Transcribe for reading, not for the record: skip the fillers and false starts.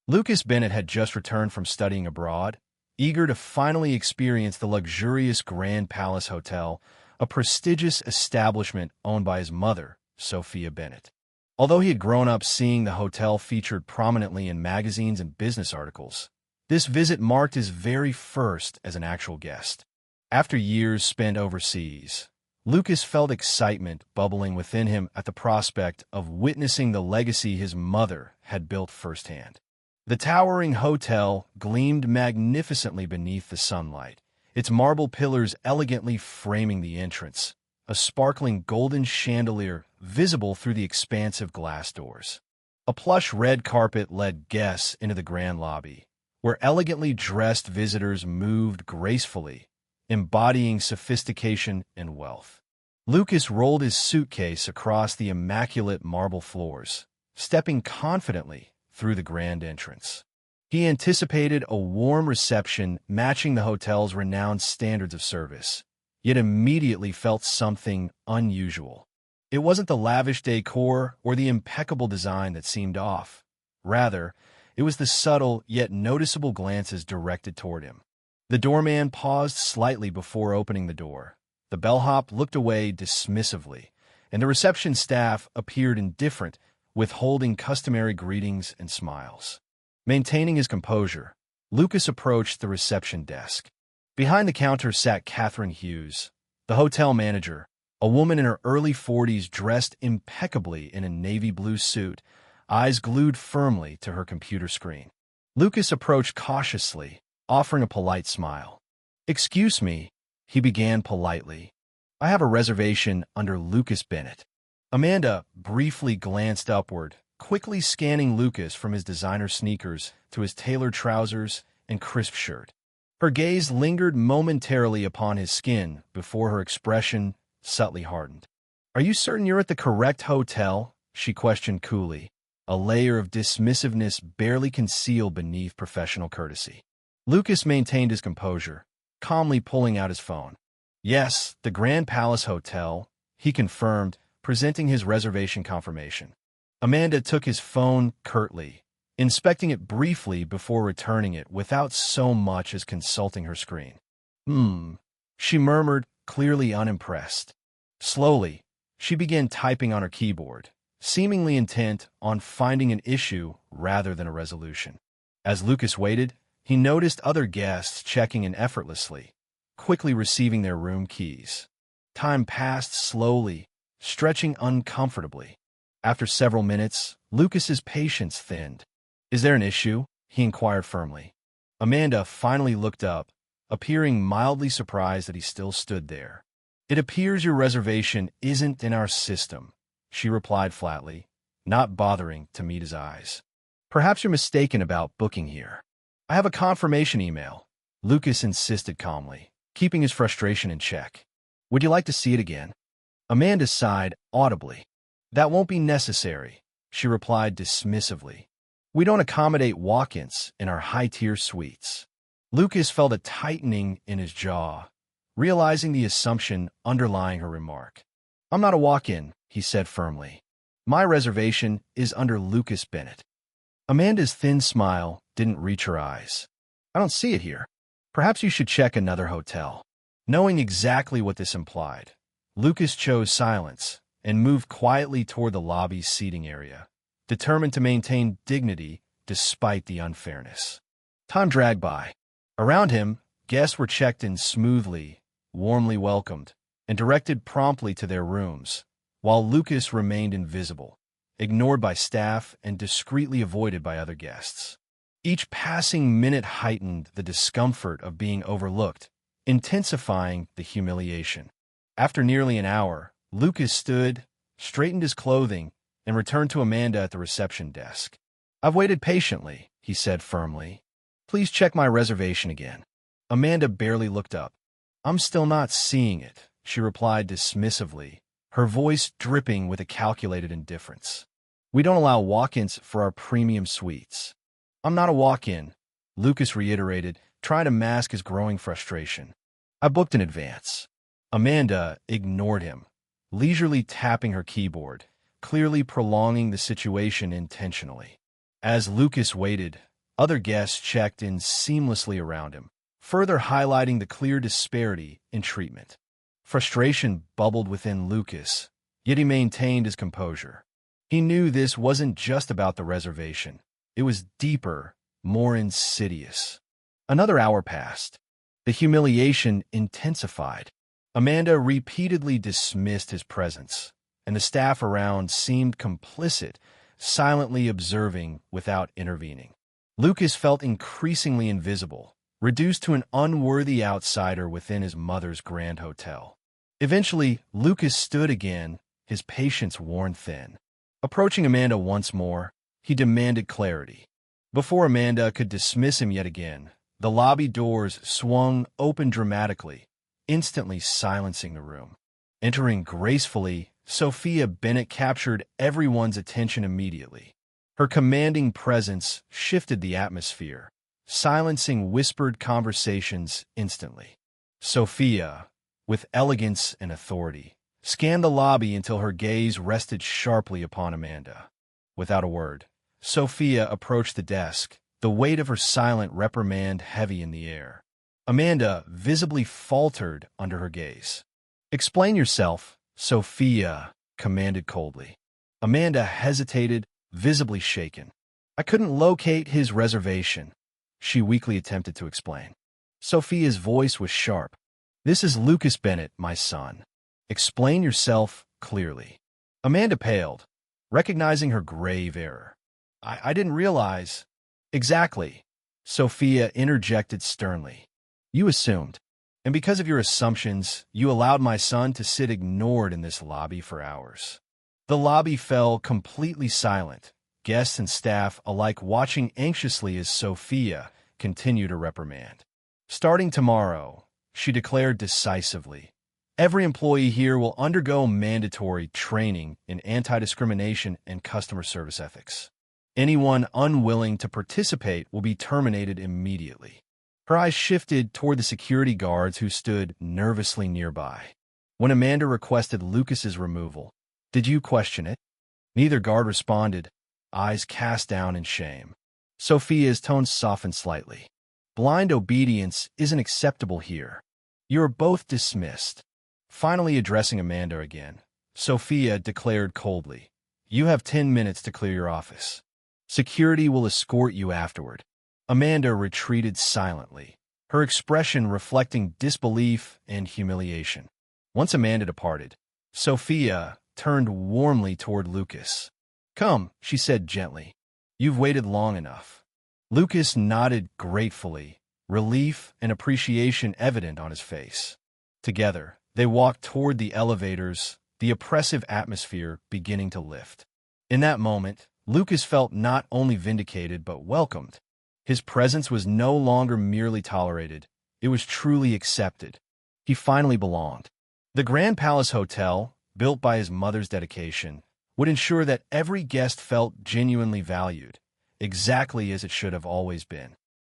Lucas Bennett had just returned from studying abroad, eager to finally experience the luxurious Grand Palace Hotel, a prestigious establishment owned by his mother, Sophia Bennett. Although he had grown up seeing the hotel featured prominently in magazines and business articles, this visit marked his very first as an actual guest. After years spent overseas, Lucas felt excitement bubbling within him at the prospect of witnessing the legacy his mother had built firsthand. The towering hotel gleamed magnificently beneath the sunlight, its marble pillars elegantly framing the entrance, a sparkling golden chandelier visible through the expansive glass doors. A plush red carpet led guests into the grand lobby, where elegantly dressed visitors moved gracefully, embodying sophistication and wealth. Lucas rolled his suitcase across the immaculate marble floors, stepping confidently through the grand entrance. He anticipated a warm reception matching the hotel's renowned standards of service, yet immediately felt something unusual. It wasn't the lavish decor or the impeccable design that seemed off. Rather, it was the subtle yet noticeable glances directed toward him. The doorman paused slightly before opening the door. The bellhop looked away dismissively, and the reception staff appeared indifferent, withholding customary greetings and smiles. Maintaining his composure, Lucas approached the reception desk. Behind the counter sat Catherine Hughes, the hotel manager, a woman in her early 40s dressed impeccably in a navy blue suit, eyes glued firmly to her computer screen. Lucas approached cautiously, offering a polite smile. "Excuse me," he began politely. "I have a reservation under Lucas Bennett." Amanda briefly glanced upward, quickly scanning Lucas from his designer sneakers to his tailored trousers and crisp shirt. Her gaze lingered momentarily upon his skin before her expression subtly hardened. "Are you certain you're at the correct hotel?" she questioned coolly, a layer of dismissiveness barely concealed beneath professional courtesy. Lucas maintained his composure, calmly pulling out his phone. "Yes, the Grand Palace Hotel," he confirmed, presenting his reservation confirmation. Amanda took his phone curtly, inspecting it briefly before returning it without so much as consulting her screen. She murmured, clearly unimpressed. Slowly, she began typing on her keyboard, seemingly intent on finding an issue rather than a resolution. As Lucas waited, he noticed other guests checking in effortlessly, quickly receiving their room keys. Time passed slowly, stretching uncomfortably. After several minutes, Lucas's patience thinned. "Is there an issue?" he inquired firmly. Amanda finally looked up, appearing mildly surprised that he still stood there. "It appears your reservation isn't in our system," she replied flatly, not bothering to meet his eyes. "Perhaps you're mistaken about booking here." "I have a confirmation email," Lucas insisted calmly, keeping his frustration in check. "Would you like to see it again?" Amanda sighed audibly. "That won't be necessary," she replied dismissively. "We don't accommodate walk-ins in our high-tier suites." Lucas felt a tightening in his jaw, realizing the assumption underlying her remark. "I'm not a walk-in," he said firmly. "My reservation is under Lucas Bennett." Amanda's thin smile didn't reach her eyes. "I don't see it here. Perhaps you should check another hotel." Knowing exactly what this implied, Lucas chose silence and moved quietly toward the lobby's seating area, determined to maintain dignity despite the unfairness. Time dragged by. Around him, guests were checked in smoothly, warmly welcomed, and directed promptly to their rooms, while Lucas remained invisible, ignored by staff and discreetly avoided by other guests. Each passing minute heightened the discomfort of being overlooked, intensifying the humiliation. After nearly an hour, Lucas stood, straightened his clothing, and returned to Amanda at the reception desk. "I've waited patiently," he said firmly. "Please check my reservation again." Amanda barely looked up. "I'm still not seeing it," she replied dismissively, her voice dripping with a calculated indifference. "We don't allow walk-ins for our premium suites." "I'm not a walk-in," Lucas reiterated, trying to mask his growing frustration. "I booked in advance." Amanda ignored him, leisurely tapping her keyboard, clearly prolonging the situation intentionally. As Lucas waited, Other guests checked in seamlessly around him, further highlighting the clear disparity in treatment. Frustration bubbled within Lucas, yet he maintained his composure. He knew this wasn't just about the reservation. It was deeper, more insidious. Another hour passed. The humiliation intensified. Amanda repeatedly dismissed his presence, and the staff around seemed complicit, silently observing without intervening. Lucas felt increasingly invisible, reduced to an unworthy outsider within his mother's grand hotel. Eventually, Lucas stood again, his patience worn thin. Approaching Amanda once more, he demanded clarity. Before Amanda could dismiss him yet again, the lobby doors swung open dramatically, instantly silencing the room. Entering gracefully, Sophia Bennett captured everyone's attention immediately. Her commanding presence shifted the atmosphere, silencing whispered conversations instantly. Sophia, with elegance and authority, scanned the lobby until her gaze rested sharply upon Amanda. Without a word, Sophia approached the desk, the weight of her silent reprimand heavy in the air. Amanda visibly faltered under her gaze. "Explain yourself," Sophia commanded coldly. Amanda hesitated, visibly shaken. "I couldn't locate his reservation," she weakly attempted to explain. Sophia's voice was sharp. "This is Lucas Bennett, my son. Explain yourself clearly." Amanda paled, recognizing her grave error. I didn't realize." "Exactly," Sophia interjected sternly. "You assumed. And because of your assumptions, you allowed my son to sit ignored in this lobby for hours." The lobby fell completely silent, guests and staff alike watching anxiously as Sophia continued her reprimand. "Starting tomorrow," she declared decisively, "every employee here will undergo mandatory training in anti-discrimination and customer service ethics. Anyone unwilling to participate will be terminated immediately." Her eyes shifted toward the security guards who stood nervously nearby. When Amanda requested Lucas's removal, "Did you question it?" Neither guard responded, eyes cast down in shame. Sophia's tone softened slightly. "Blind obedience isn't acceptable here. You are both dismissed." Finally addressing Amanda again, Sophia declared coldly, "You have 10 minutes to clear your office. Security will escort you afterward." Amanda retreated silently, her expression reflecting disbelief and humiliation. Once Amanda departed, Sophia turned warmly toward Lucas. "Come," she said gently. "You've waited long enough." Lucas nodded gratefully, relief and appreciation evident on his face. Together, they walked toward the elevators, the oppressive atmosphere beginning to lift. In that moment, Lucas felt not only vindicated but welcomed. His presence was no longer merely tolerated, it was truly accepted. He finally belonged. The Grand Palace Hotel, built by his mother's dedication, would ensure that every guest felt genuinely valued, exactly as it should have always been.